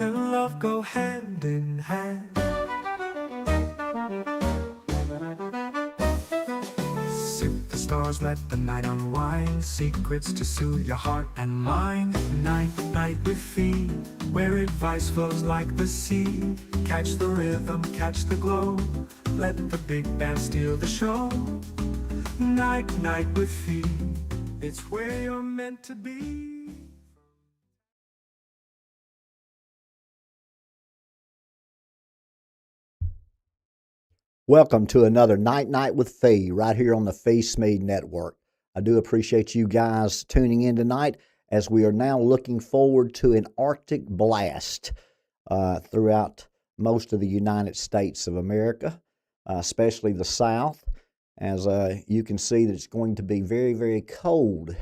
and love go hand in hand. Sip the stars, let the night unwind. Secrets to soothe your heart and mind. Night, night with Phee, where advice flows like the sea. Catch the rhythm, catch the glow. Let the big band steal the show. Night, night with Phee, it's where you're meant to be. Welcome to another Night with Phee right here on the Phee Smee Network. I do appreciate you guys tuning in tonight as we are now looking forward to an Arctic blast throughout most of the United States of America, especially the South, as you can see that it's going to be very, very cold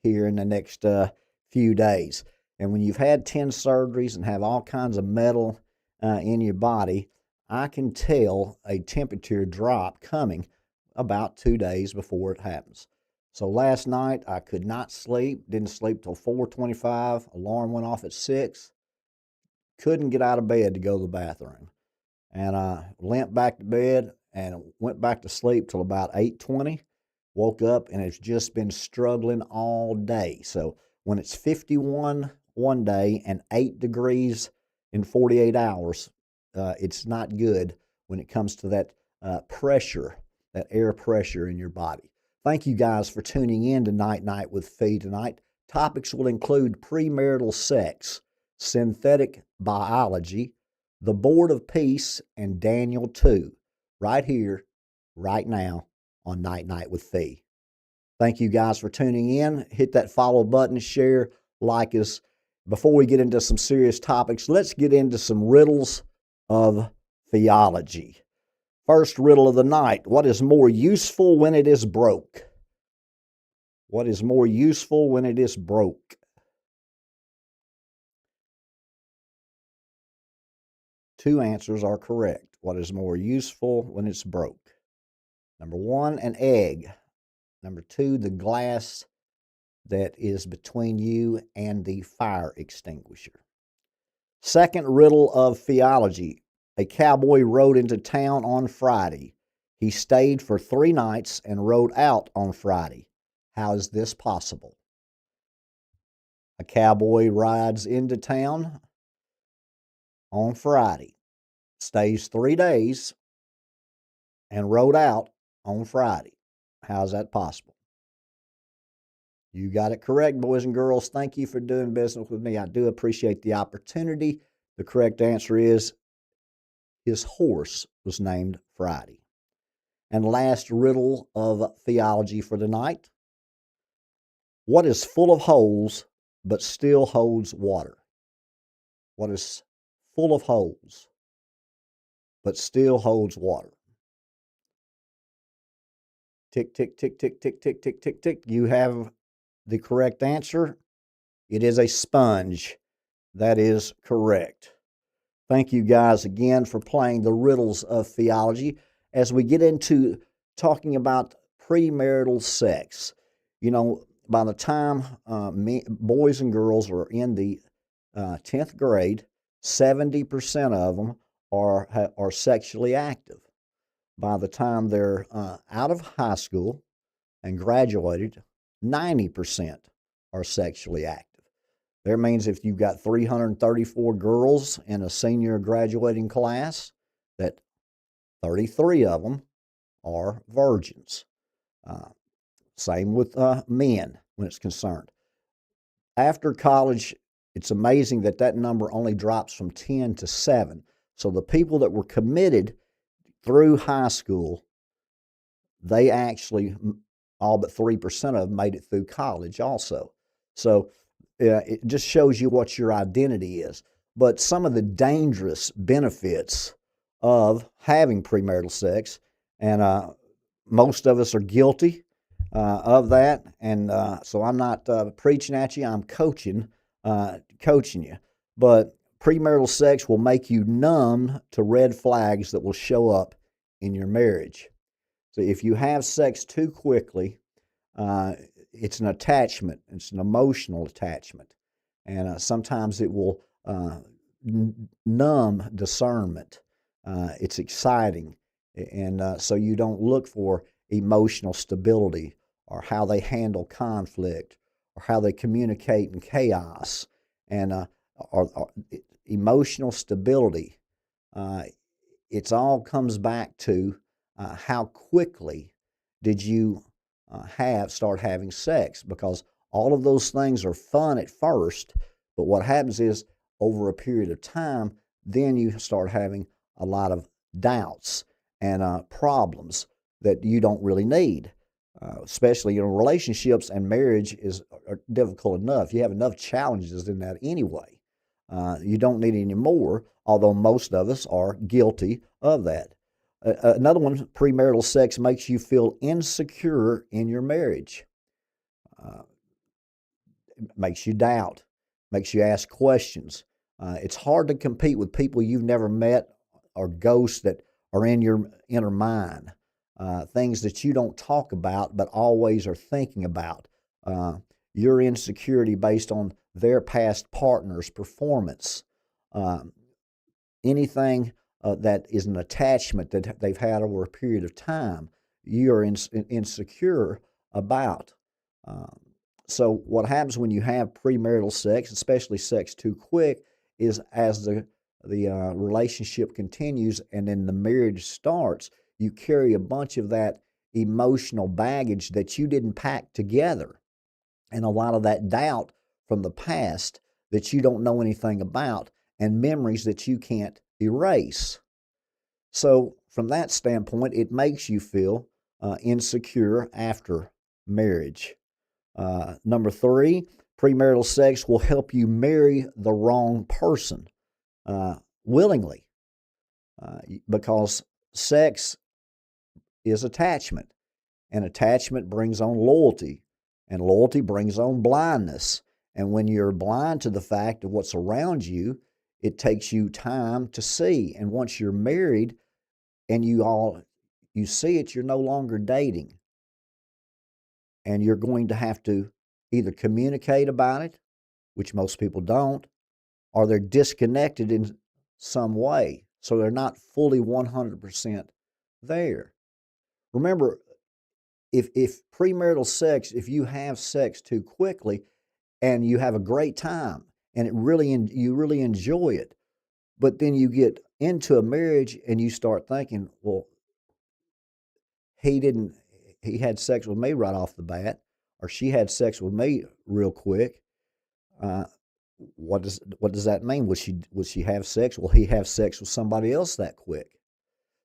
here in the next few days. And when you've had 10 surgeries and have all kinds of metal in your body, I can tell a temperature drop coming about 2 days before it happens. So last night I could not sleep, didn't sleep till 4:25, alarm went off at 6, couldn't get out of bed to go to the bathroom. And I limped back to bed and went back to sleep till about 8:20, woke up and it's just been struggling all day. So when it's 51 one day and 8 degrees in 48 hours, it's not good when it comes to that pressure, that air pressure in your body. Thank you guys for tuning in to Night with Phee tonight. Topics will include premarital sex, synthetic biology, the Board of Peace, and Daniel 2, right here, right now on Night with Phee. Thank you guys for tuning in. Hit that follow button, share, like us. Before we get into some serious topics, let's get into some riddles of theology. First riddle of the night: what is more useful when it is broke? What is more useful when it is broke? Two answers are correct. What is more useful when it's broke? Number one, an egg. Number two, the glass that is between you and the fire extinguisher. Second riddle of theology: a cowboy rode into town on Friday. He stayed for 3 nights and rode out on Friday. How is this possible? A cowboy rides into town on Friday, stays 3 days, and rode out on Friday. How is that possible? You got it correct, boys and girls. Thank you for doing business with me. I do appreciate the opportunity. The correct answer is his horse was named Friday. And last riddle of theology for tonight: what is full of holes but still holds water? What is full of holes but still holds water? Tick, tick, tick, tick, tick, tick, tick, tick, tick. You have the correct answer. It is a sponge. That is correct. Thank you guys again for playing the riddles of theology as we get into talking about premarital sex. You know, by the time boys and girls are in the 10th grade, 70% of them are sexually active. By the time they're out of high school and graduated, 90% are sexually active. That means if you've got 334 girls in a senior graduating class, that 33 of them are virgins. Same with men when it's concerned. After college, it's amazing that number only drops from 10 to 7. So the people that were committed through high school, they actually, all but 3% of them made it through college also. So it just shows you what your identity is. But some of the dangerous benefits of having premarital sex, and most of us are guilty of that. And so I'm not preaching at you, I'm coaching you. But premarital sex will make you numb to red flags that will show up in your marriage. So if you have sex too quickly, it's an attachment. It's an emotional attachment. And sometimes it will numb discernment. It's exciting, and so you don't look for emotional stability or how they handle conflict or how they communicate in chaos, and or emotional stability. Uh, it's all comes back to how quickly did you have start having sex, because all of those things are fun at first, but what happens is over a period of time, then you start having a lot of doubts and problems that you don't really need. Especially, relationships and marriage are difficult enough. You have enough challenges in that anyway. You don't need any more, although most of us are guilty of that. Another one, premarital sex makes you feel insecure in your marriage. Uh, Makes you doubt, makes you ask questions. It's hard to compete with people you've never met or ghosts that are in your inner mind, things that you don't talk about but always are thinking about. Uh, your insecurity based on their past partner's performance. Um, Anything that is an attachment that they've had over a period of time, you're insecure about. Um, so, what happens when you have premarital sex, especially sex too quick, is as the relationship continues and then the marriage starts, you carry a bunch of that emotional baggage that you didn't pack together, and a lot of that doubt from the past that you don't know anything about, and memories that you can't erase. So, from that standpoint, it makes you feel insecure after marriage. Number three, premarital sex will help you marry the wrong person uh, willingly, because sex is attachment, and attachment brings on loyalty, and loyalty brings on blindness. And when you're blind to the fact of what's around you, it takes you time to see. And once you're married and you see it, you're no longer dating. And you're going to have to either communicate about it, which most people don't, or they're disconnected in some way. So they're not fully 100% there. Remember, if premarital sex, if you have sex too quickly and you have a great time and you really enjoy it, but then you get into a marriage and you start thinking, well, he didn't he had sex with me right off the bat, or she had sex with me real quick. Uh, what does that mean? Would she have sex? Will he have sex with somebody else that quick?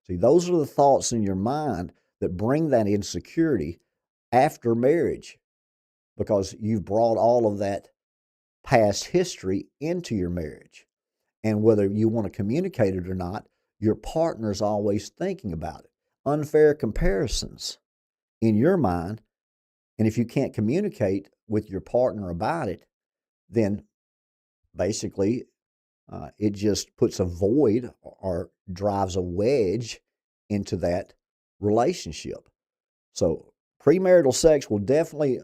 See, those are the thoughts in your mind that bring that insecurity after marriage, because you've brought all of that past history into your marriage. And whether you want to communicate it or not, your partner's always thinking about it. Unfair comparisons in your mind. And if you can't communicate with your partner about it, then basically it just puts a void or drives a wedge into that relationship. So, premarital sex will definitely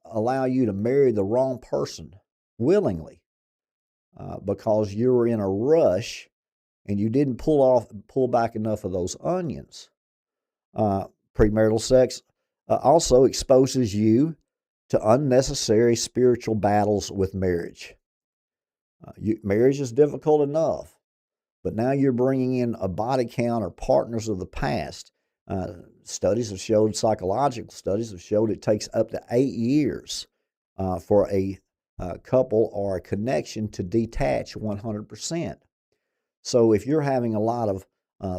allow you to marry the wrong person willingly, because you were in a rush and you didn't pull back enough of those onions. Uh, Premarital sex also exposes you to unnecessary spiritual battles with marriage. Marriage is difficult enough, but now you're bringing in a body count or partners of the past. Psychological studies have showed it takes up to 8 years for a couple or a connection to detach 100%. So if you're having a lot of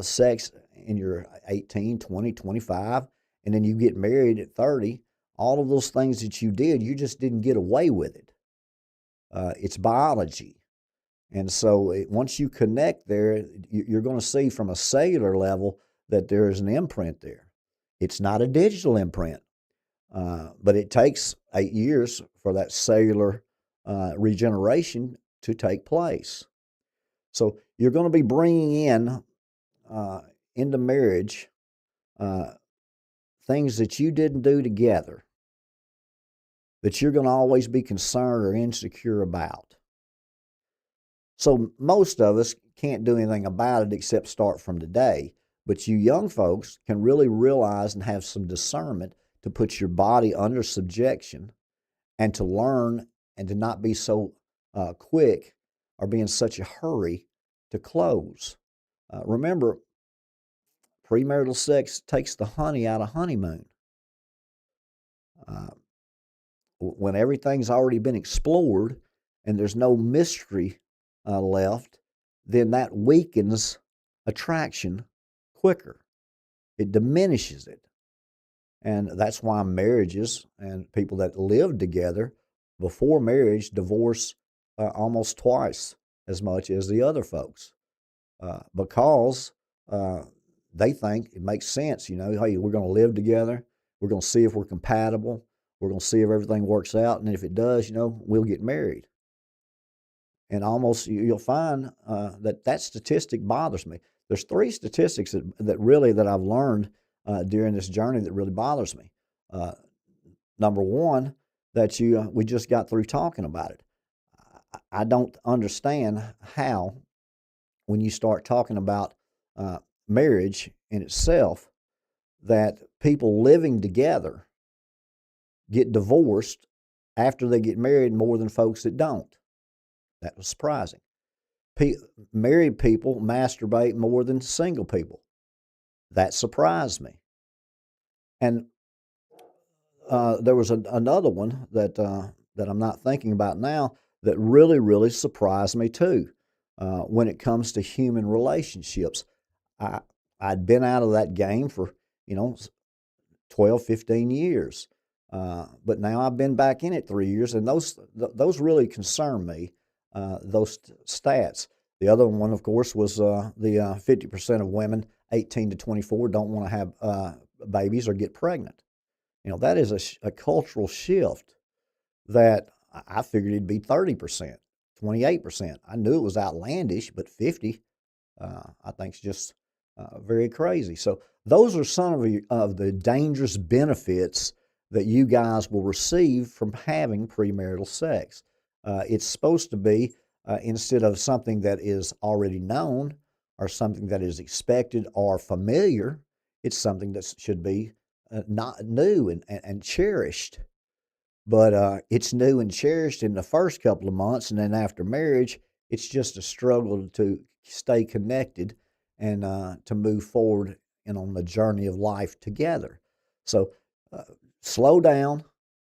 sex in your 18, 20, 25, and then you get married at 30, all of those things that you did, you just didn't get away with it. It's biology. And so once you connect there, you're going to see from a cellular level that there is an imprint there. It's not a digital imprint, but it takes 8 years for that cellular regeneration to take place. So you're going to be bringing in into marriage uh, things that you didn't do together, that you're going to always be concerned or insecure about. So most of us can't do anything about it except start from today. But you young folks can really realize and have some discernment to put your body under subjection and to learn and to not be so quick or be in such a hurry to close. Remember, premarital sex takes the honey out of honeymoon. Uh, when everything's already been explored and there's no mystery left, then that weakens attraction quicker. It diminishes it. And that's why marriages and people that live together before marriage divorce almost twice as much as the other folks because they think it makes sense. Hey, we're going to live together. We're going to see if we're compatible. We're going to see if everything works out. And if it does, we'll get married. And almost you'll find that statistic bothers me. There's three statistics that I've learned during this journey that really bothers me. Number one, that we just got through talking about it. I don't understand how, when you start talking about marriage in itself, that people living together get divorced after they get married more than folks that don't. That was surprising. Married people masturbate more than single people. That surprised me. And there was another one that I'm not thinking about now that really, really surprised me too. When it comes to human relationships, I'd been out of that game for 12, 15 years, but now I've been back in it 3 years, and those really concern me. Those stats. The other one, of course, was the 50% of women 18 to 24 don't want to have babies or get pregnant. That is a cultural shift that I figured it'd be 30%, 28%. I knew it was outlandish, but 50, I think, is just very crazy. So those are some of the dangerous benefits that you guys will receive from having premarital sex. It's supposed to be, instead of something that is already known or something that is expected or familiar, it's something that should be not new and cherished. But it's new and cherished in the first couple of months, and then after marriage, it's just a struggle to stay connected and to move forward and on the journey of life together. So slow down,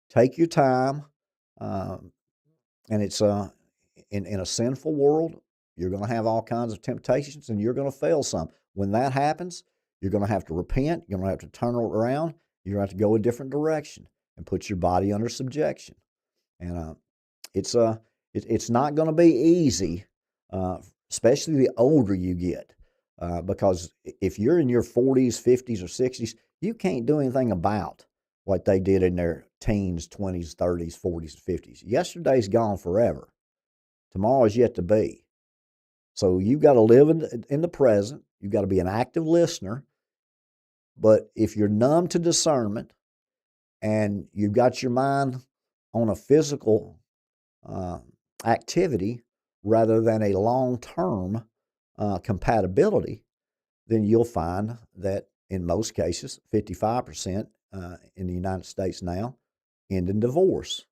take your time, and it's in a sinful world, you're going to have all kinds of temptations, and you're going to fail some. When that happens, you're going to have to repent. You're going to have to turn around. You're going to have to go a different direction and put your body under subjection. And it's not going to be easy, especially the older you get, because if you're in your 40s, 50s, or 60s, you can't do anything about what they did in their teens, 20s, 30s, 40s, 50s. Yesterday's gone forever. Tomorrow is yet to be. So you've got to live in the present. You've got to be an active listener. But if you're numb to discernment and you've got your mind on a physical activity rather than a long-term compatibility, then you'll find that in most cases, 55% in the United States now end in divorce.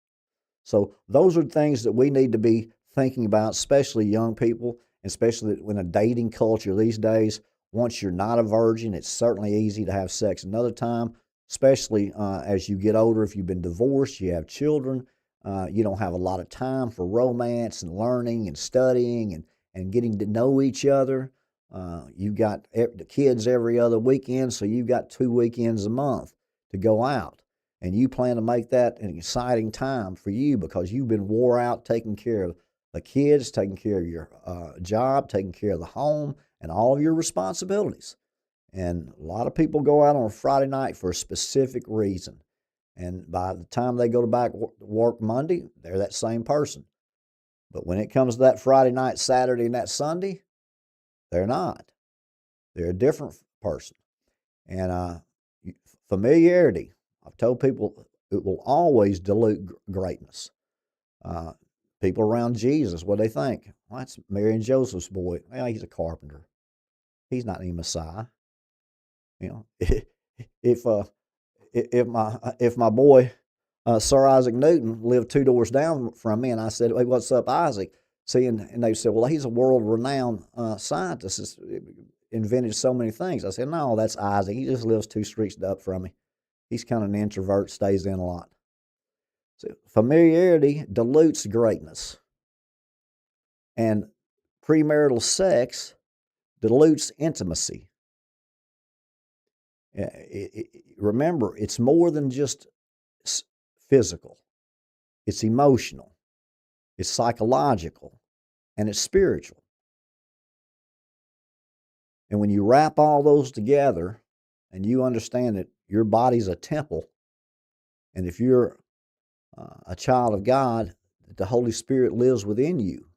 So those are things that we need to be thinking about, especially young people, especially in a dating culture these days. Once you're not a virgin, it's certainly easy to have sex another time, especially as you get older. If you've been divorced, you have children, you don't have a lot of time for romance and learning and studying and getting to know each other. You've got the kids every other weekend, so you've got 2 weekends a month to go out. And you plan to make that an exciting time for you because you've been wore out taking care of the kids, taking care of your job, taking care of the home, and all of your responsibilities. And a lot of people go out on a Friday night for a specific reason. And by the time they go back to work Monday, they're that same person. But when it comes to that Friday night, Saturday, and that Sunday, they're not. They're a different person. And familiarity, I've told people, it will always dilute greatness. People around Jesus, what do they think? Well, that's Mary and Joseph's boy. Well, he's a carpenter. He's not the Messiah. You know, if my boy Sir Isaac Newton lived 2 doors down from me, and I said, "Hey, what's up, Isaac?" See, and they said, "Well, he's a world-renowned scientist. He's invented so many things." I said, "No, that's Isaac. He just lives 2 streets up from me. He's kind of an introvert, stays in a lot." So familiarity dilutes greatness, and premarital sex dilutes intimacy. Remember, it's more than just physical. It's emotional, it's psychological, and it's spiritual. And when you wrap all those together and you understand that your body's a temple, and if you're a child of God, that the Holy Spirit lives within you.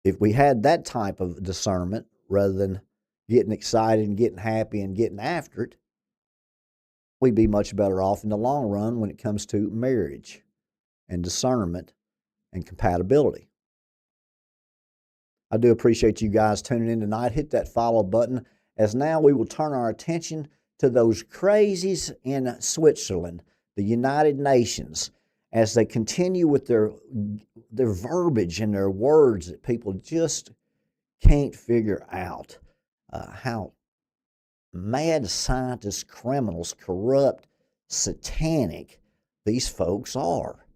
If we had that type of discernment rather than getting excited and getting happy and getting after it, we'd be much better off in the long run when it comes to marriage and discernment and compatibility. I do appreciate you guys tuning in tonight. Hit that follow button, as now we will turn our attention to those crazies in Switzerland, the United Nations, as they continue with their verbiage and their words that people just can't figure out how mad scientists, criminals, corrupt, satanic these folks are.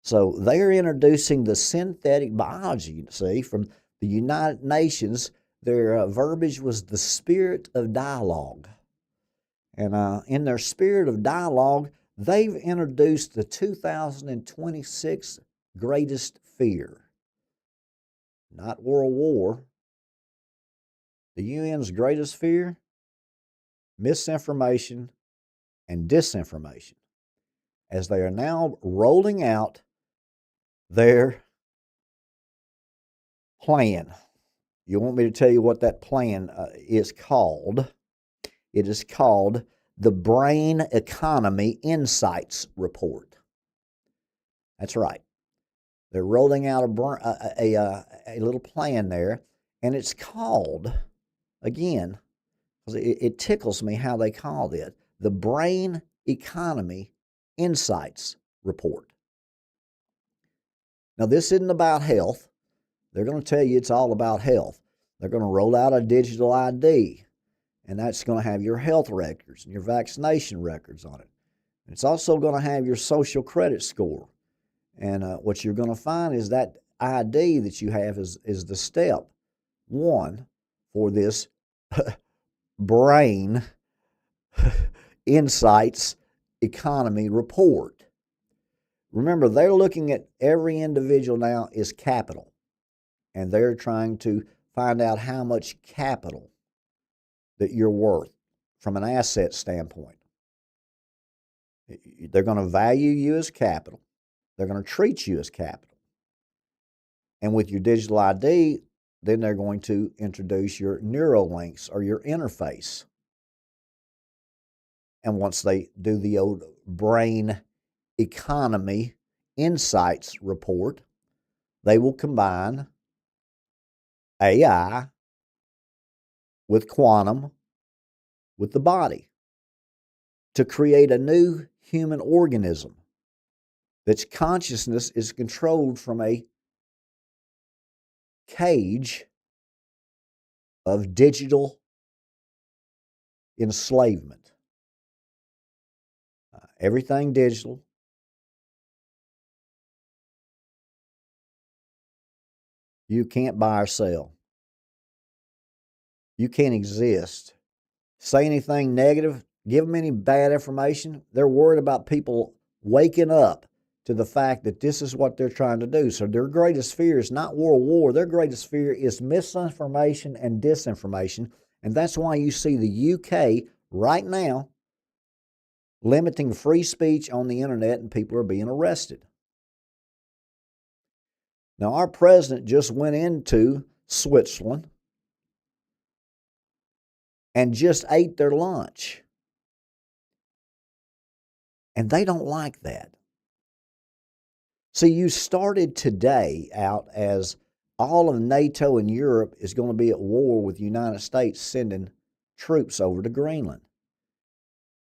So they're introducing the synthetic biology, you see, from the United Nations. Their verbiage was the spirit of dialogue. And in their spirit of dialogue, they've introduced the 2026 greatest fear. Not World War. The UN's greatest fear? Misinformation and disinformation. As they are now rolling out their plan. You want me to tell you what that plan is called? It is called the Brain Economy Insights Report. That's right. They're rolling out a little plan there, and it's called, again, because it tickles me how they call it, the Brain Economy Insights Report. Now, this isn't about health. They're going to tell you it's all about health. They're going to roll out a digital ID, and that's going to have your health records and your vaccination records on it. And it's also going to have your social credit score. And what you're going to find is that ID that you have is the step one for this brain insights economy report. Remember, they're looking at every individual now as capital, and they're trying to find out how much capital that you're worth from an asset standpoint. They're going to value you as capital. They're going to treat you as capital. And with your digital ID, then they're going to introduce your Neuralinks or your interface. And once they do the old brain economy insights report, they will combine AI with quantum with the body to create a new human organism that's consciousness is controlled from a cage of digital enslavement. Everything digital. You can't buy or sell. You can't exist. Say anything negative, give them any bad information. They're worried about people waking up to the fact that this is what they're trying to do. So their greatest fear is not World War. Their greatest fear is misinformation and disinformation. And that's why you see the UK right now limiting free speech on the internet, and people are being arrested. Now, our president just went into Switzerland and just ate their lunch. And they don't like that. See, you started today out as all of NATO and Europe is going to be at war with the United States sending troops over to Greenland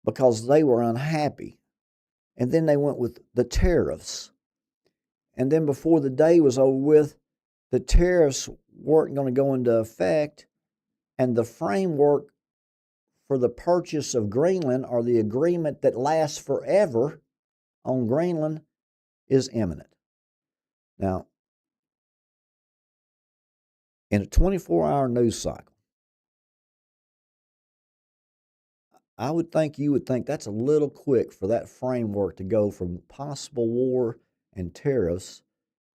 because they were unhappy. And then they went with the tariffs. And then before the day was over with, the tariffs weren't going to go into effect, and the framework for the purchase of Greenland, or the agreement that lasts forever on Greenland, is imminent. Now, in a 24-hour news cycle, I would think you would think that's a little quick for that framework to go from possible war and tariffs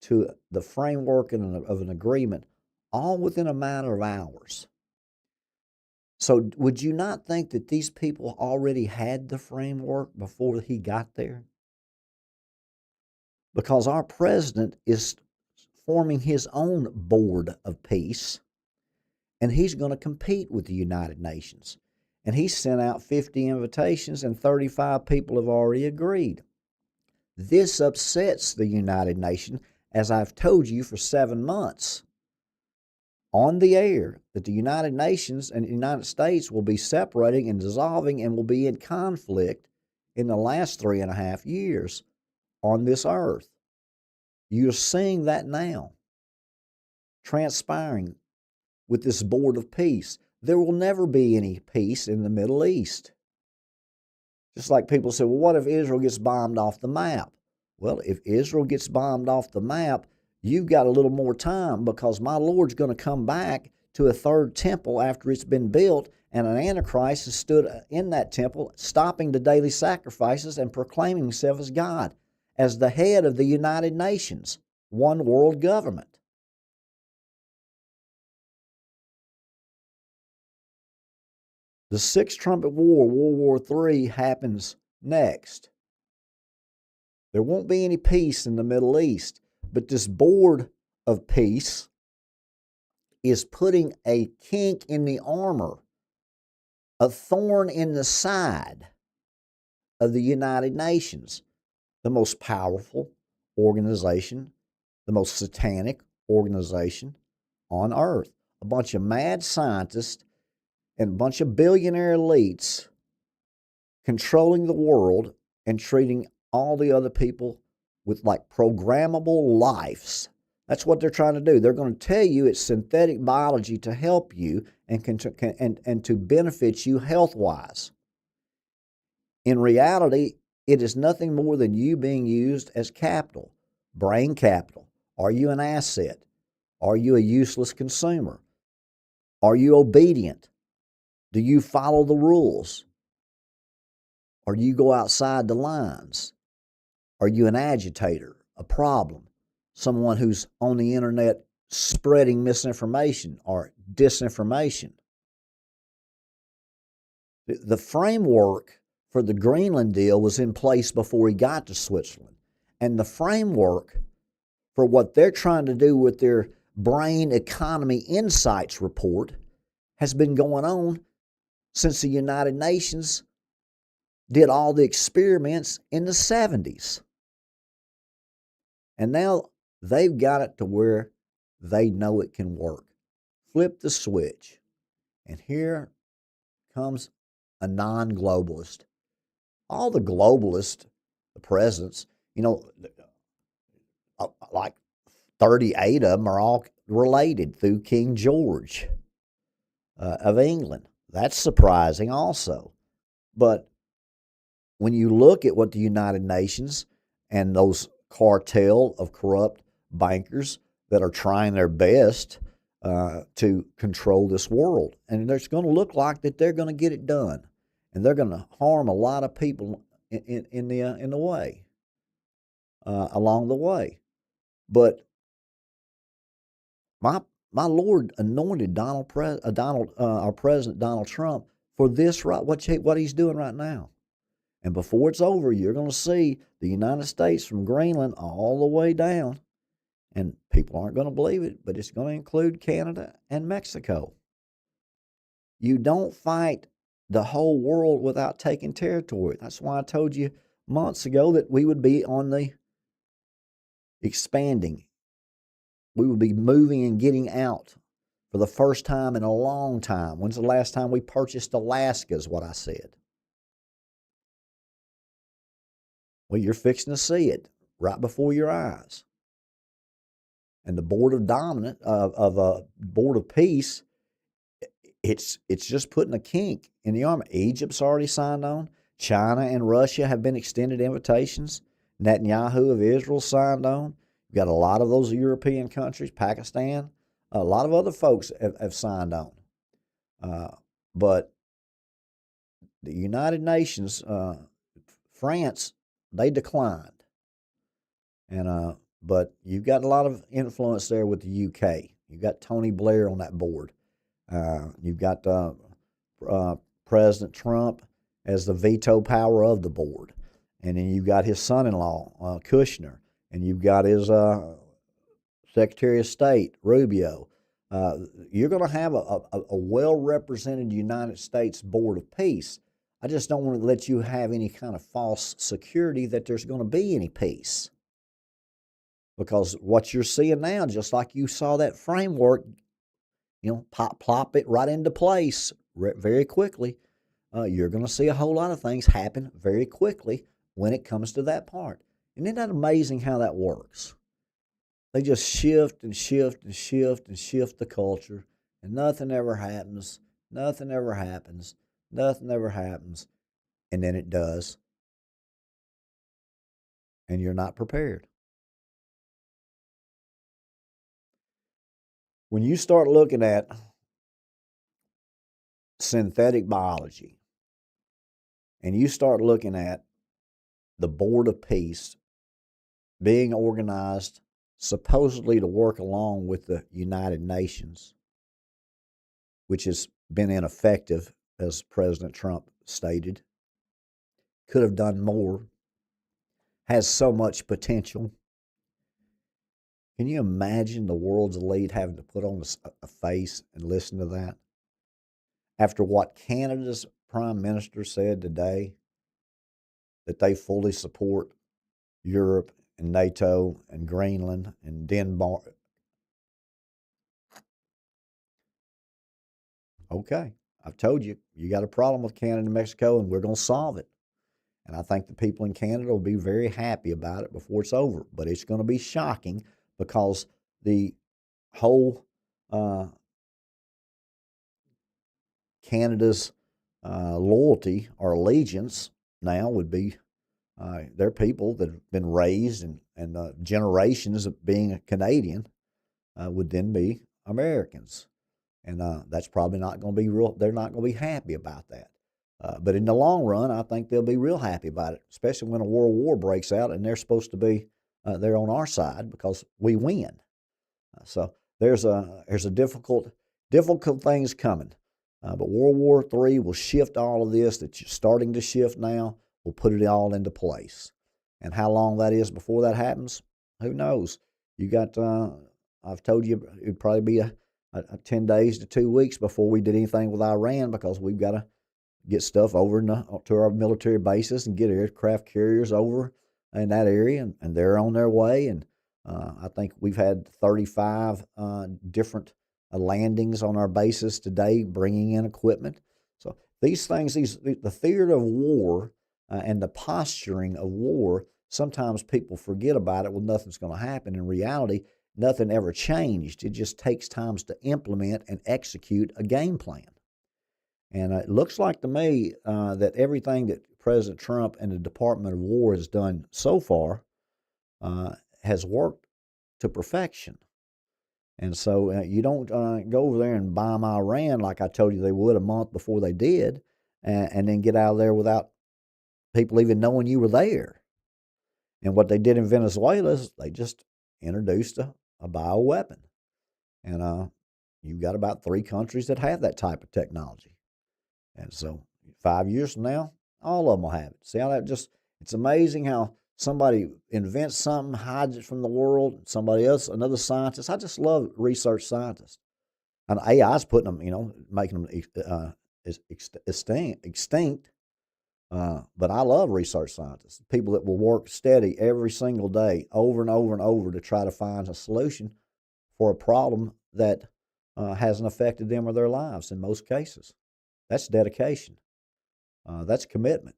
to the framework of an agreement, all within a matter of hours. So, would you not think that these people already had the framework before he got there? Because our president is forming his own board of peace, and he's going to compete with the United Nations. And he sent out 50 invitations, and 35 people have already agreed. This upsets the United Nations, as I've told you for 7 months on the air, that the United Nations and the United States will be separating and dissolving and will be in conflict in the last 3.5 years on this earth. You're seeing that now transpiring with this board of peace. There will never be any peace in the Middle East. Just like people say, well, what if Israel gets bombed off the map? Well, if Israel gets bombed off the map, you've got a little more time, because my Lord's going to come back to a third temple after it's been built, and an Antichrist has stood in that temple, stopping the daily sacrifices and proclaiming himself as God, as the head of the United Nations, one world government. The Sixth Trumpet War, World War III, happens next. There won't be any peace in the Middle East, but this board of peace is putting a kink in the armor, a thorn in the side of the United Nations, the most powerful organization, the most satanic organization on earth. A bunch of mad scientists and a bunch of billionaire elites controlling the world and treating all the other people with like programmable lives. That's what they're trying to do. They're going to tell you it's synthetic biology to help you and to benefit you health-wise. In reality, it is nothing more than you being used as capital, brain capital. Are you an asset? Are you a useless consumer? Are you obedient? Do you follow the rules? Or do you go outside the lines? Are you an agitator, a problem, someone who's on the internet spreading misinformation or disinformation? The framework for the Greenland deal was in place before he got to Switzerland. And the framework for what they're trying to do with their Brain Economy Insights report has been going on since the United Nations did all the experiments in the 70s. And now they've got it to where they know it can work. Flip the switch. And here comes a non-globalist. All the globalists, the presidents, like 38 of them are all related through King George of England. That's surprising also. But when you look at what the United Nations and those cartel of corrupt bankers that are trying their best to control this world, and it's going to look like that they're going to get it done, and they're going to harm a lot of people in the way, along the way. But my Lord anointed our President Donald Trump for this, right? What he's doing right now. And before it's over, you're going to see the United States from Greenland all the way down. And people aren't going to believe it, but it's going to include Canada and Mexico. You don't fight the whole world without taking territory. That's why I told you months ago that we would be on the expanding. We will be moving and getting out for the first time in a long time. When's the last time we purchased Alaska, is what I said. Well, you're fixing to see it right before your eyes. And the Board of Dominant Board of Peace, it's just putting a kink in the arm. Egypt's already signed on. China and Russia have been extended invitations. Netanyahu of Israel signed on. You've got a lot of those European countries, Pakistan, a lot of other folks have signed on. But the United Nations, France, they declined. And but you've got a lot of influence there with the UK. You've got Tony Blair on that board. You've got President Trump as the veto power of the board. And then you've got his son-in-law, Kushner. And you've got his Secretary of State, Rubio. You're going to have a well-represented United States Board of Peace. I just don't want to let you have any kind of false security that there's going to be any peace. Because what you're seeing now, just like you saw that framework, plop it right into place very quickly, you're going to see a whole lot of things happen very quickly when it comes to that part. And isn't that amazing how that works? They just shift and shift and shift and shift the culture, and nothing ever happens, nothing ever happens, nothing ever happens, and then it does. And you're not prepared. When you start looking at synthetic biology, and you start looking at the Board of Peace being organized supposedly to work along with the United Nations, which has been ineffective, as President Trump stated, could have done more, has so much potential. Can you imagine the world's elite having to put on a face and listen to that? After what Canada's Prime Minister said today, that they fully support Europe and NATO and Greenland and Denmark. Okay, I've told you, you got a problem with Canada and Mexico, and we're going to solve it. And I think the people in Canada will be very happy about it before it's over. But it's going to be shocking because the whole Canada's loyalty or allegiance now would be their people that have been raised and generations of being a Canadian would then be Americans. And that's probably not going to be real. They're not going to be happy about that. But in the long run, I think they'll be real happy about it, especially when a world war breaks out and they're supposed to be they're on our side because we win. So there's a difficult things coming. But World War III will shift all of this that you're starting to shift now. We'll put it all into place. And how long that is before that happens, who knows? You got, I've told you it'd probably be a 10 days to 2 weeks before we did anything with Iran because we've got to get stuff over to our military bases and get aircraft carriers over in that area, and they're on their way. And I think we've had 35 different landings on our bases today, bringing in equipment. So these things, the theater of war and the posturing of war, sometimes people forget about it. Well, nothing's going to happen. In reality, nothing ever changed. It just takes time to implement and execute a game plan. And it looks like to me that everything that President Trump and the Department of War has done so far has worked to perfection. And so you don't go over there and bomb Iran like I told you they would a month before they did, and then get out of there without people even knowing you were there. And what they did in Venezuela is they just introduced a bioweapon. And you've got about 3 countries that have that type of technology. And so 5 years from now, all of them will have it. See how that it's amazing how somebody invents something, hides it from the world, somebody else, another scientist. I just love research scientists. And AI's putting them, making them extinct. But I love research scientists, people that will work steady every single day, over and over and over, to try to find a solution for a problem that hasn't affected them or their lives in most cases. That's dedication. That's commitment,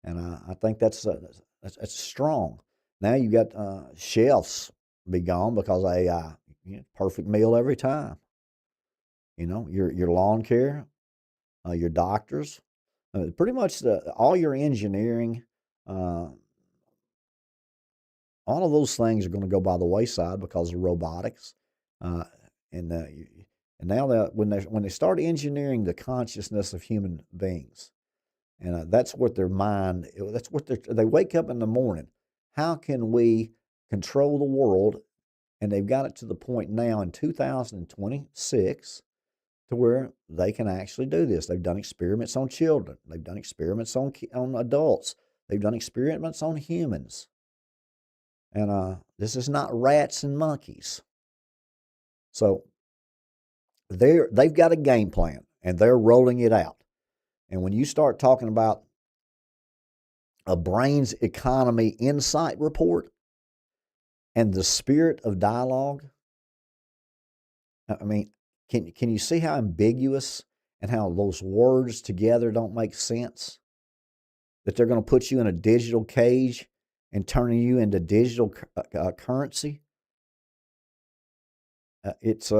and I think that's strong. Now you got chefs be gone because of AI. Perfect meal every time. Your lawn care, your doctors, pretty much all your engineering, uh, all of those things are going to go by the wayside because of robotics, uh, and and now that when they start engineering the consciousness of human beings, and that's what their mind, that's what they wake up in the morning. How can we control the world? And they've got it to the point now in 2026 to where they can actually do this. They've done experiments on children. They've done experiments on adults. They've done experiments on humans. And this is not rats and monkeys. So they've got a game plan and they're rolling it out. And when you start talking about a Brains Economy Insight Report and the spirit of dialogue, I mean, can you see how ambiguous and how those words together don't make sense? That they're going to put you in a digital cage and turning you into digital currency. It's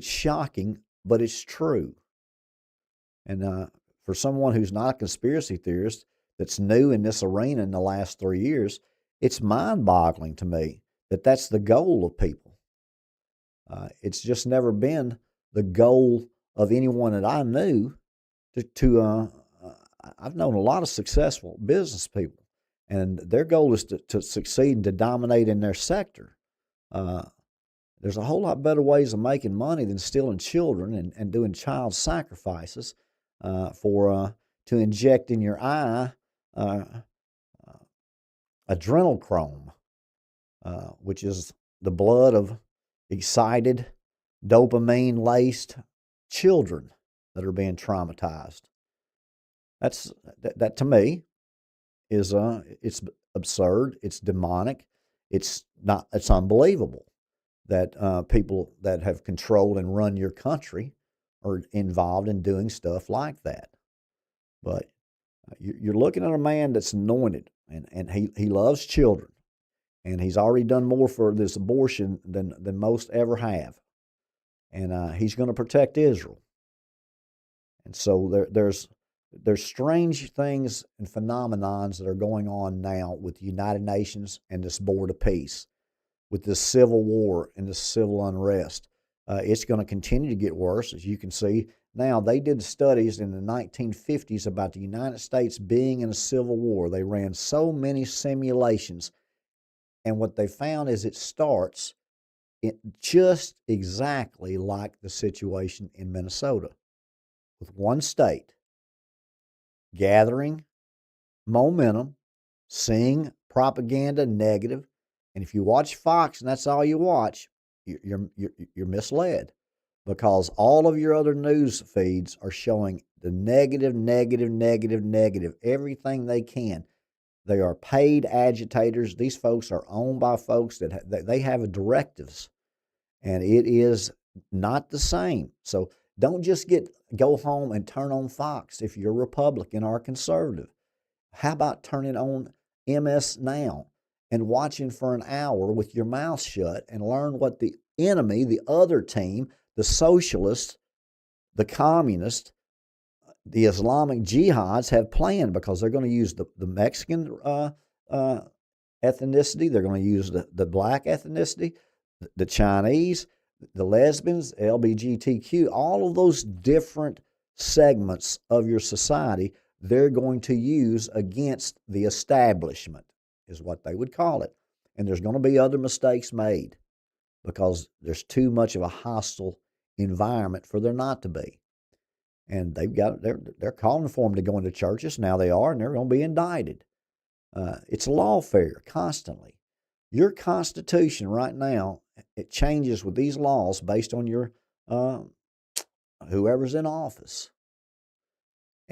shocking, but it's true. And for someone who's not a conspiracy theorist that's new in this arena in the last 3 years, it's mind-boggling to me that that's the goal of people. It's just never been the goal of anyone that I knew I've known a lot of successful business people, and their goal is to succeed and to dominate in their sector. Uh, there's a whole lot better ways of making money than stealing children and doing child sacrifices to inject in your eye uh, adrenochrome, which is the blood of excited, dopamine laced children that are being traumatized. That to me is it's absurd, it's demonic, it's unbelievable that people that have controlled and run your country are involved in doing stuff like that. But you're looking at a man that's anointed, and he loves children, and he's already done more for this abortion than most ever have, and he's going to protect Israel. And so there's strange things and phenomenons that are going on now with the United Nations and this Board of Peace, with this civil war and this civil unrest. It's going to continue to get worse, as you can see. Now, they did studies in the 1950s about the United States being in a civil war. They ran so many simulations, and what they found is it starts just exactly like the situation in Minnesota, with one state gathering momentum, seeing propaganda negative, and if you watch Fox and that's all you watch, you're misled, because all of your other news feeds are showing the negative, negative, negative, negative, everything they can. They are paid agitators. These folks are owned by folks that they have directives, and it is not the same. So don't just go home and turn on Fox if you're Republican or conservative. How about turning on MS Now and watching for an hour with your mouth shut and learn what the enemy, the other team, the socialists, the communists, the Islamic jihads have planned, because they're going to use the Mexican ethnicity, they're going to use the black ethnicity, the Chinese, the lesbians, LGBTQ, all of those different segments of your society, they're going to use against the establishment, is what they would call it. And there's going to be other mistakes made, because there's too much of a hostile environment for there not to be. And they're calling for them to go into churches. Now they are, and they're going to be indicted. It's lawfare constantly. Your Constitution right now, it changes with these laws based on your whoever's in office.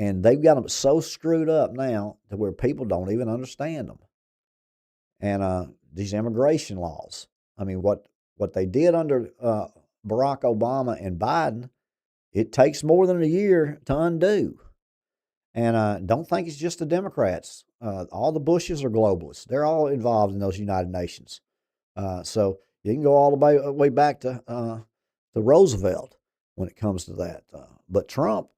And they've got them so screwed up now to where people don't even understand them. And these immigration laws. I mean, what they did under Barack Obama and Biden, it takes more than a year to undo. And don't think it's just the Democrats. All the Bushes are globalists. They're all involved in those United Nations. So you can go all the way back to Roosevelt when it comes to that. But Trump,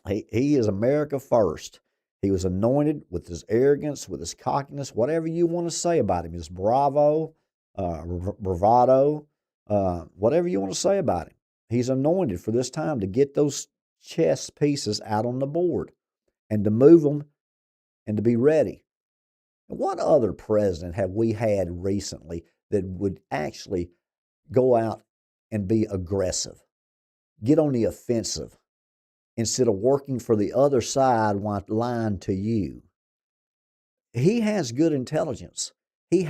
he is America first. He was anointed with his arrogance, with his cockiness, whatever you want to say about him, his bravado, bravado, whatever you want to say about him. He's anointed for this time to get those chess pieces out on the board and to move them and to be ready. What other president have we had recently that would actually go out and be aggressive, get on the offensive, instead of working for the other side while lying to you? He has good intelligence. He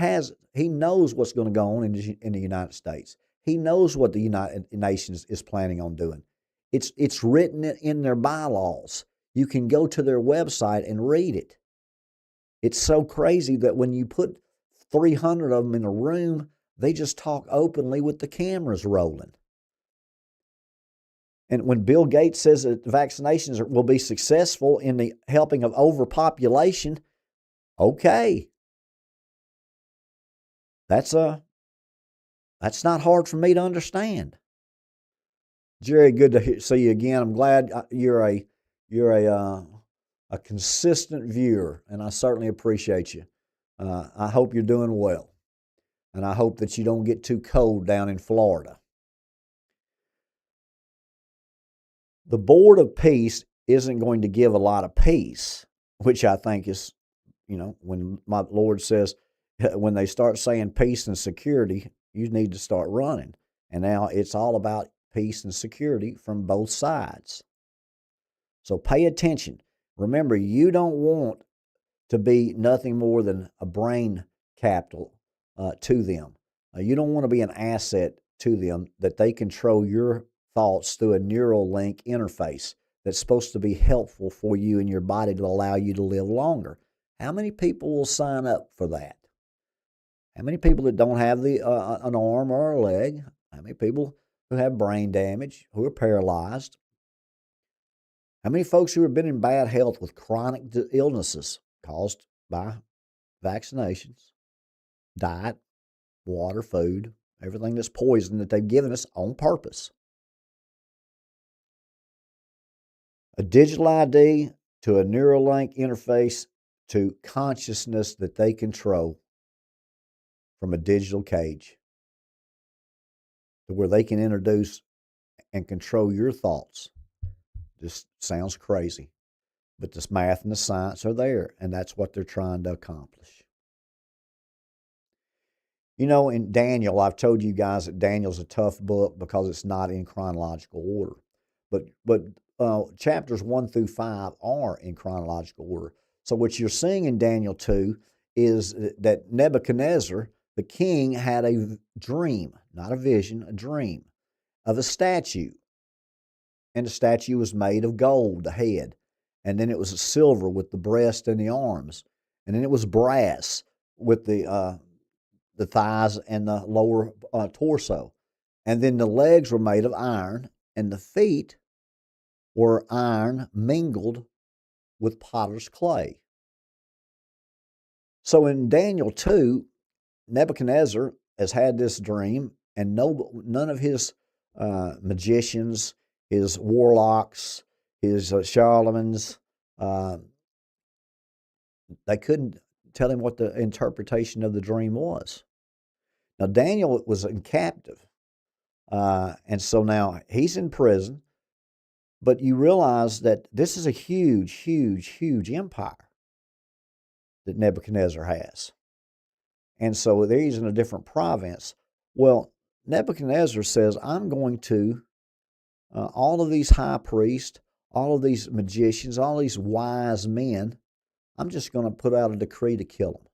knows what's going to go on in the United States. He knows what the United Nations is planning on doing. It's written in their bylaws. You can go to their website and read it. It's so crazy that when you put 300 of them in a room, they just talk openly with the cameras rolling. And when Bill Gates says that vaccinations will be successful in the helping of overpopulation, okay. That's not hard for me to understand. Jerry, good to see you again. I'm glad you're a consistent viewer, and I certainly appreciate you. I hope you're doing well, and I hope that you don't get too cold down in Florida. The Board of Peace isn't going to give a lot of peace, which I think is, when my Lord says, when they start saying peace and security, you need to start running. And now it's all about peace and security from both sides. So pay attention. Remember, you don't want to be nothing more than a brain capital to them. You don't want to be an asset to them, that they control your thoughts through a neural link interface that's supposed to be helpful for you and your body to allow you to live longer. How many people will sign up for that? How many people that don't have an arm or a leg? How many people who have brain damage, who are paralyzed? How many folks who have been in bad health with chronic illnesses caused by vaccinations, diet, water, food, everything that's poison that they've given us on purpose? A digital ID to a Neuralink interface to consciousness that they control from a digital cage, to where they can introduce and control your thoughts. Just sounds crazy, but the math and the science are there, and that's what they're trying to accomplish. In Daniel, I've told you guys that Daniel's a tough book because it's not in chronological order. But chapters 1 through 5 are in chronological order. So what you're seeing in Daniel 2 is that Nebuchadnezzar, the king, had a dream, not a vision, a dream of a statue. And the statue was made of gold, the head. And then it was silver with the breast and the arms. And then it was brass with the thighs and the lower torso. And then the legs were made of iron, and the feet were iron mingled with potter's clay. So in Daniel 2, Nebuchadnezzar has had this dream, and none of his magicians, his warlocks, his charlatans, they couldn't tell him what the interpretation of the dream was. Now, Daniel was in captive, and so now he's in prison, but you realize that this is a huge, huge, huge empire that Nebuchadnezzar has. And so he's in a different province. Well, Nebuchadnezzar says, I'm going to, all of these high priests, all of these magicians, all these wise men, I'm just going to put out a decree to kill them.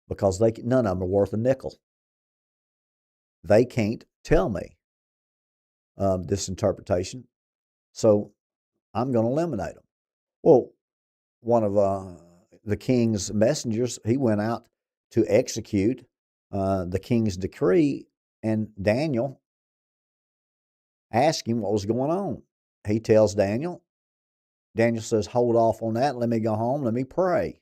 Because none of them are worth a nickel. They can't tell me this interpretation. So I'm going to eliminate them. Well, one of the king's messengers, he went out to execute the king's decree, and Daniel asked him what was going on. He tells Daniel. Daniel says, hold off on that. Let me go home. Let me pray.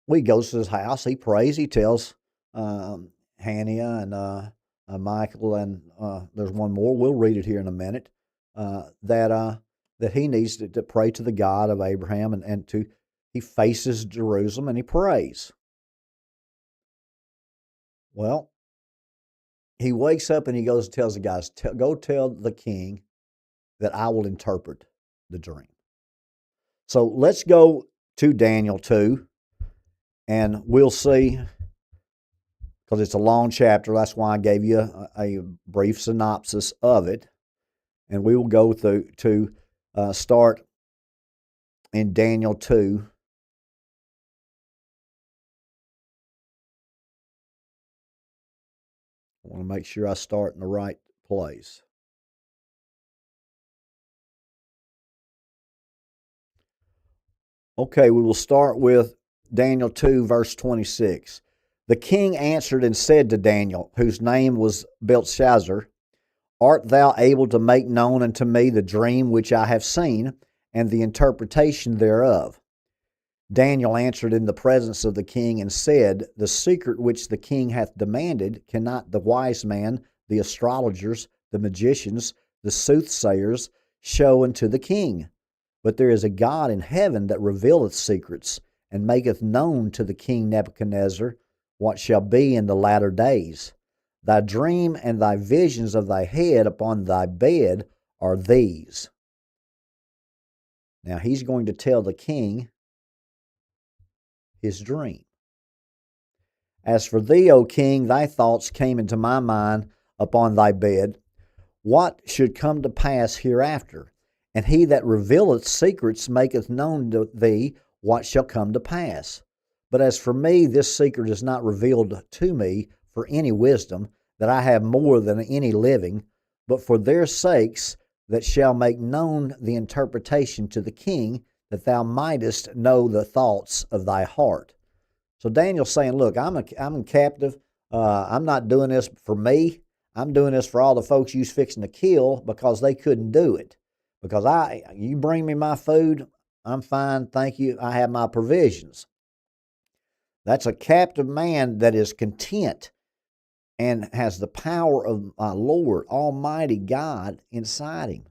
Well, he goes to his house. He prays. He tells Hannah and Michael, and there's one more. We'll read it here in a minute. That he needs to pray to the God of Abraham, and he faces Jerusalem and he prays. Well, he wakes up and he goes and tells the guys, go tell the king that I will interpret the dream. So let's go to Daniel 2, and we'll see, because it's a long chapter. That's why I gave you a brief synopsis of it. And we will go through to start in Daniel 2. I want to make sure I start in the right place. Okay, we will start with Daniel 2, verse 26. The king answered and said to Daniel, whose name was Belteshazzar, art thou able to make known unto me the dream which I have seen, and the interpretation thereof? Daniel answered in the presence of the king and said, the secret which the king hath demanded cannot the wise man, the astrologers, the magicians, the soothsayers show unto the king. But there is a God in heaven that revealeth secrets, and maketh known to the king Nebuchadnezzar what shall be in the latter days. Thy dream and thy visions of thy head upon thy bed are these. Now he's going to tell the king his dream. As for thee, O king, thy thoughts came into my mind upon thy bed, what should come to pass hereafter? And he that revealeth secrets maketh known to thee what shall come to pass. But as for me, this secret is not revealed to me for any wisdom, that I have more than any living, but for their sakes that shall make known the interpretation to the king, that thou mightest know the thoughts of thy heart. So Daniel's saying, look, I'm captive. I'm not doing this for me. I'm doing this for all the folks you's fixing to kill, because they couldn't do it. Because you bring me my food, I'm fine, thank you. I have my provisions. That's a captive man that is content and has the power of my Lord, Almighty God, inside him,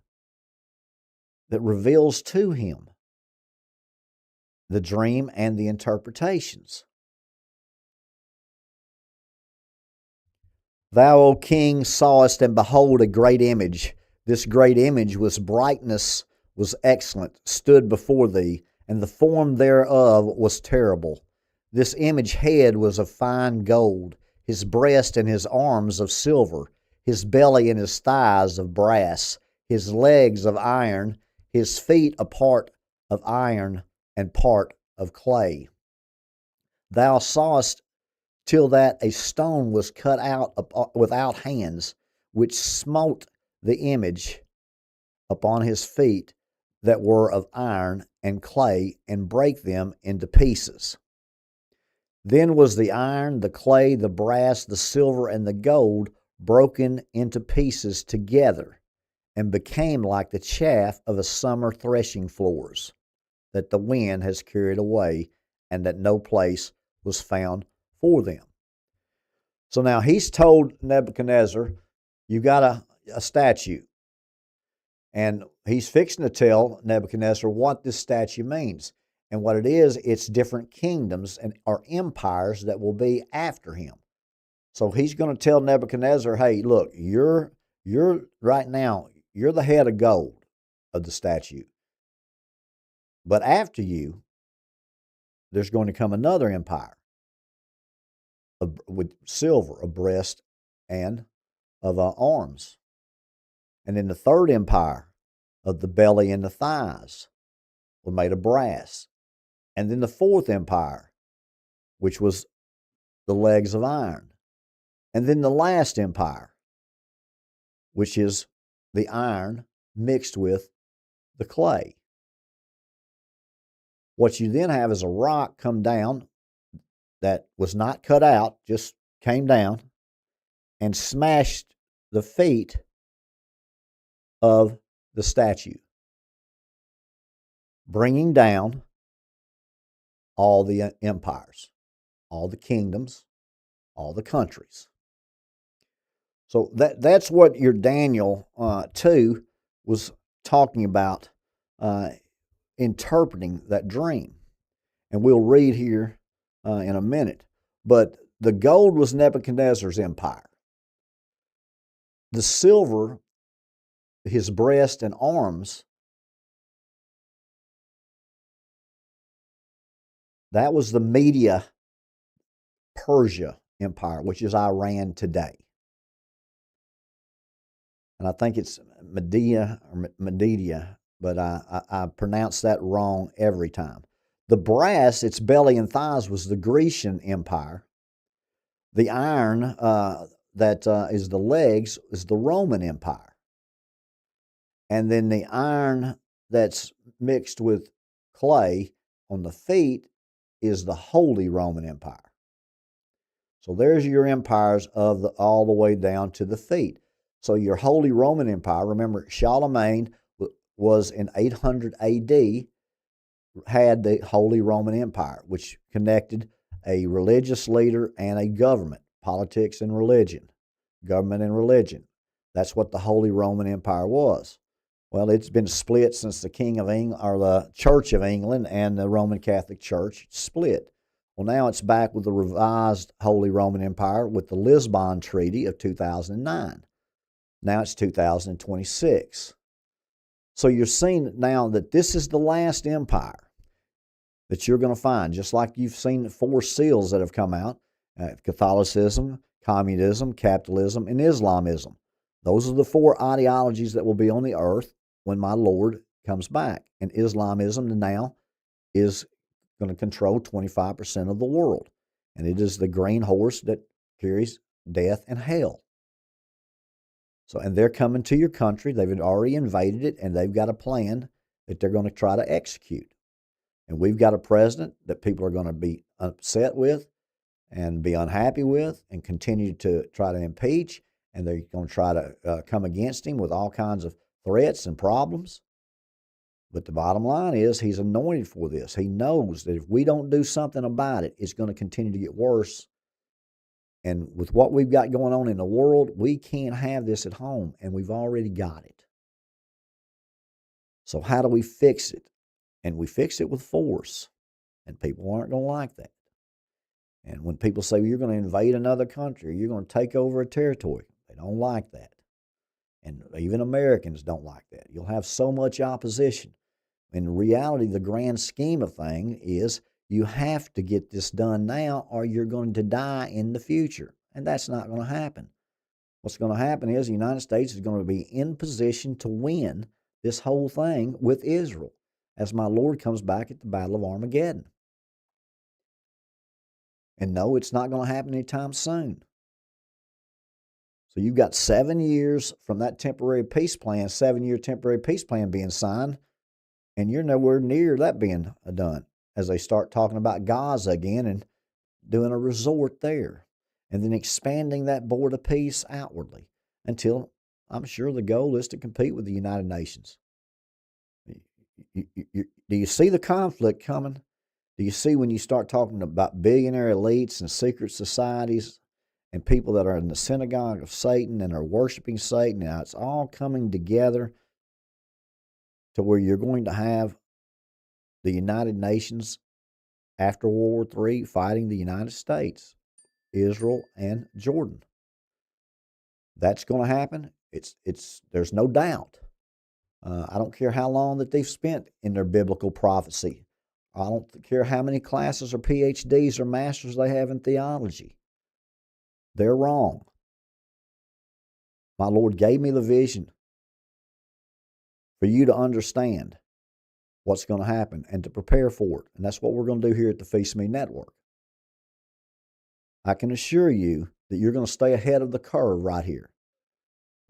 that reveals to him the dream and the interpretations. Thou, O king, sawest, and behold, a great image. This great image was brightness, was excellent, stood before thee, and the form thereof was terrible. This image head was of fine gold, his breast and his arms of silver, his belly and his thighs of brass, his legs of iron, his feet a part of iron and part of clay. Thou sawest till that a stone was cut out without hands, which smote the image upon his feet that were of iron and clay, and brake them into pieces. Then was the iron, the clay, the brass, the silver, and the gold broken into pieces together, and became like the chaff of a summer threshing floors, that the wind has carried away, and that no place was found for them. So now he's told Nebuchadnezzar, you got a statue. And he's fixing to tell Nebuchadnezzar what this statue means. And what it is, it's different kingdoms or empires that will be after him. So he's going to tell Nebuchadnezzar, hey, look, you're right now, you're the head of gold of the statue. But after you, there's going to come another empire with silver, a breast, and of arms. And then the third empire of the belly and the thighs were made of brass. And then the fourth empire, which was the legs of iron. And then the last empire, which is the iron mixed with the clay. What you then have is a rock come down that was not cut out, just came down and smashed the feet of the statue, bringing down all the empires, all the kingdoms, all the countries. So that's what your Daniel 2 was talking about, interpreting that dream. And we'll read here in a minute. But the gold was Nebuchadnezzar's empire. The silver, his breast and arms, that was the Media Persia empire, which is Iran today. And I think it's Medea or Media, but I pronounce that wrong every time. The brass, its belly and thighs, was the Grecian Empire. The iron that is the legs is the Roman Empire. And then the iron that's mixed with clay on the feet is the Holy Roman Empire. So there's your empires of all the way down to the feet. So your Holy Roman Empire, remember Charlemagne was in 800 AD, had the Holy Roman Empire, which connected a religious leader and a government, politics and religion, government and religion. That's what the Holy Roman Empire was. Well, it's been split since the King of England, or the Church of England, and the Roman Catholic Church split. Well, now it's back with the revised Holy Roman Empire with the Lisbon Treaty of 2009. Now it's 2026. So you're seeing now that this is the last empire that you're going to find, just like you've seen the 4 seals that have come out, Catholicism, communism, capitalism, and Islamism. Those are the 4 ideologies that will be on the earth when my Lord comes back. And Islamism now is going to control 25% of the world. And it is the green horse that carries death and hell. So, and they're coming to your country. They've already invaded it, and they've got a plan that they're going to try to execute. And we've got a president that people are going to be upset with and be unhappy with and continue to try to impeach. And they're going to try to come against him with all kinds of threats and problems. But the bottom line is he's anointed for this. He knows that if we don't do something about it, it's going to continue to get worse. And with what we've got going on in the world, we can't have this at home, and we've already got it. So how do we fix it? And we fix it with force, and people aren't going to like that. And when people say, well, you're going to invade another country, you're going to take over a territory, they don't like that. And even Americans don't like that. You'll have so much opposition. In reality, the grand scheme of things is you have to get this done now or you're going to die in the future. And that's not going to happen. What's going to happen is the United States is going to be in position to win this whole thing with Israel as my Lord comes back at the Battle of Armageddon. And no, it's not going to happen anytime soon. So you've got 7 years from that temporary peace plan, 7-year temporary peace plan being signed, and you're nowhere near that being done as they start talking about Gaza again and doing a resort there and then expanding that board of peace outwardly until I'm sure the goal is to compete with the United Nations. Do you see the conflict coming? Do you see when you start talking about billionaire elites and secret societies and people that are in the synagogue of Satan and are worshiping Satan? Now it's all coming together to where you're going to have the United Nations after World War III fighting the United States, Israel, and Jordan. That's going to happen. There's no doubt. I don't care how long that they've spent in their biblical prophecy. I don't care how many classes or PhDs or masters they have in theology. They're wrong. My Lord gave me the vision for you to understand what's going to happen and to prepare for it. And that's what we're going to do here at the Phee Smee Network. I can assure you that you're going to stay ahead of the curve right here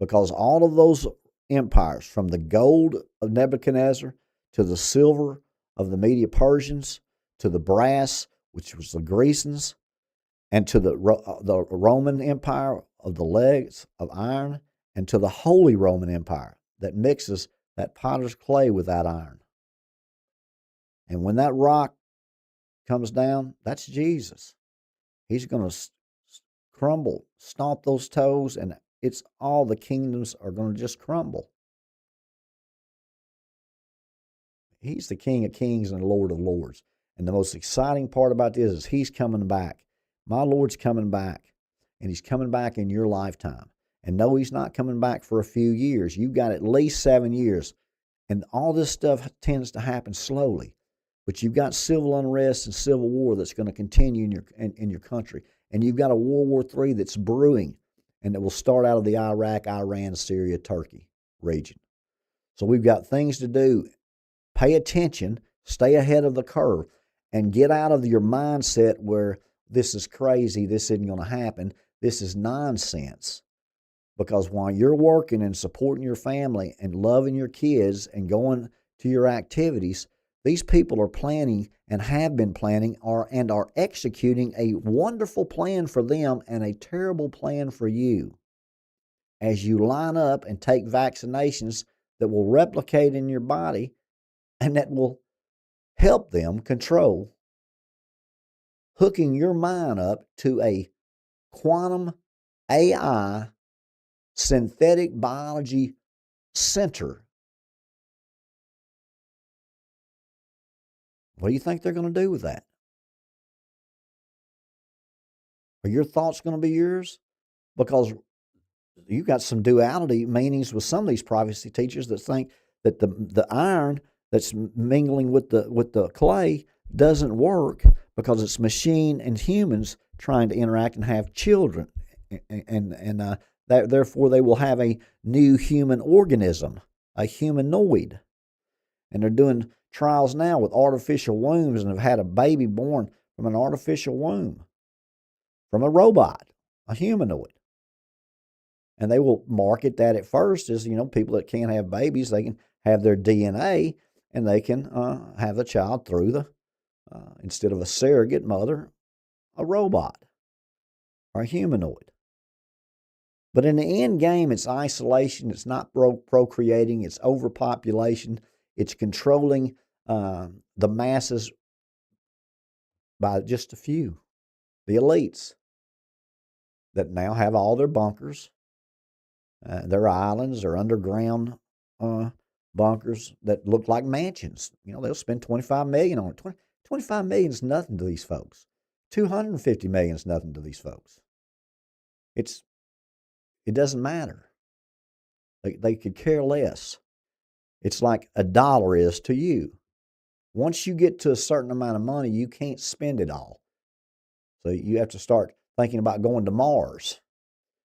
because all of those empires, from the gold of Nebuchadnezzar to the silver of the Media Persians to the brass, which was the Grecians, and to the Roman Empire of the legs of iron, and to the Holy Roman Empire that mixes that potter's clay with that iron. And when that rock comes down, that's Jesus. He's going to crumble, stomp those toes, and it's all the kingdoms are going to just crumble. He's the King of Kings and the Lord of Lords. And the most exciting part about this is he's coming back. My Lord's coming back, and he's coming back in your lifetime. And no, he's not coming back for a few years. You've got at least 7 years. And all this stuff tends to happen slowly. But you've got civil unrest and civil war that's going to continue in your country. And you've got a World War III that's brewing, and that will start out of the Iraq, Iran, Syria, Turkey region. So we've got things to do. Pay attention, stay ahead of the curve, and get out of your mindset where this is crazy, this isn't going to happen, this is nonsense. Because while you're working and supporting your family and loving your kids and going to your activities, these people are planning and have been planning and are executing a wonderful plan for them and a terrible plan for you. As you line up and take vaccinations that will replicate in your body and that will help them control, hooking your mind up to a quantum AI synthetic biology center. What do you think they're going to do with that? Are your thoughts going to be yours? Because you've got some duality meanings with some of these prophecy teachers that think that the iron that's mingling with the clay doesn't work because it's machine and humans trying to interact and have children, and therefore they will have a new human organism, a humanoid. And they're doing trials now with artificial wombs and have had a baby born from an artificial womb, from a robot, a humanoid. And they will market that at first as, people that can't have babies, they can have their DNA and they can have a child through instead of a surrogate mother, a robot or a humanoid. But in the end game, it's isolation, it's not procreating, it's overpopulation, it's controlling the masses by just a few, the elites that now have all their bunkers, their islands, their underground bunkers that look like mansions. They'll spend $25 million on it. $25 million is nothing to these folks. $250 million is nothing to these folks. It doesn't matter. They could care less. It's like $1 is to you. Once you get to a certain amount of money, you can't spend it all. So you have to start thinking about going to Mars.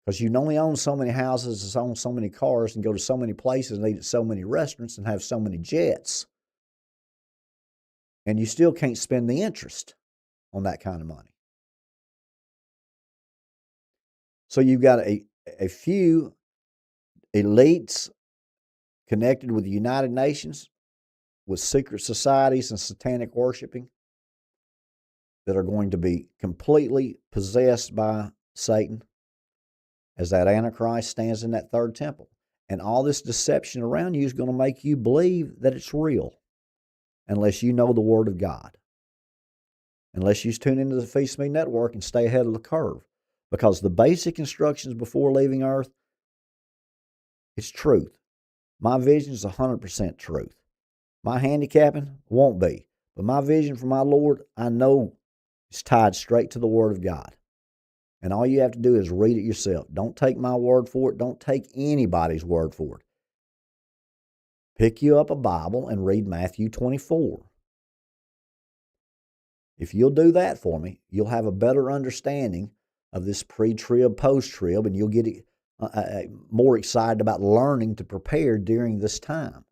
Because you only own so many houses, own so many cars, and go to so many places and eat at so many restaurants and have so many jets. And you still can't spend the interest on that kind of money. So you've got a few elites connected with the United Nations, with secret societies and satanic worshiping, that are going to be completely possessed by Satan as that Antichrist stands in that third temple. And all this deception around you is going to make you believe that it's real, unless you know the Word of God. Unless you tune into the Phee Smee network and stay ahead of the curve. Because the basic instructions before leaving Earth, it's truth. My vision is 100% truth. My handicapping won't be. But my vision for my Lord, I know it's tied straight to the Word of God. And all you have to do is read it yourself. Don't take my word for it. Don't take anybody's word for it. Pick you up a Bible and read Matthew 24. If you'll do that for me, you'll have a better understanding of this pre-trib, post-trib, and you'll get more excited about learning to prepare during this time.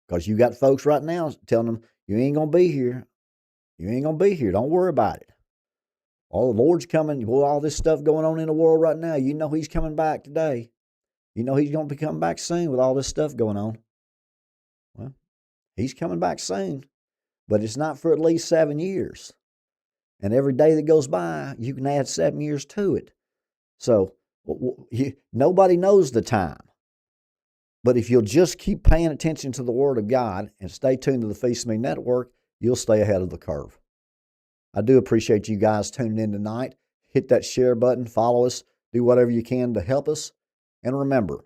Because you got folks right now telling them, you ain't going to be here. You ain't going to be here. Don't worry about it. Oh, the Lord's coming. Well, all this stuff going on in the world right now, you know He's coming back today. You know he's going to be coming back soon with all this stuff going on. Well, he's coming back soon, but it's not for at least 7 years. And every day that goes by, you can add 7 years to it. So nobody knows the time. But if you'll just keep paying attention to the Word of God and stay tuned to the Phee Smee Network, you'll stay ahead of the curve. I do appreciate you guys tuning in tonight. Hit that share button, follow us, do whatever you can to help us. And remember,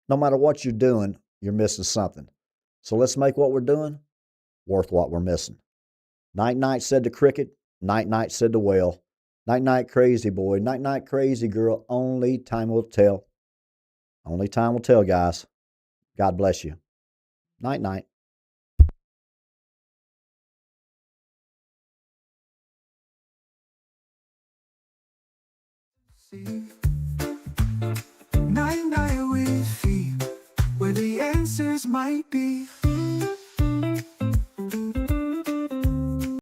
no matter what you're doing, you're missing something. So let's make what we're doing worth what we're missing. Night night, said the cricket. Night night, said the whale. Night night, crazy boy. Night night, crazy girl. Only time will tell. Only time will tell, guys. God bless you. Night night. Night night with Phee, where the answers might be.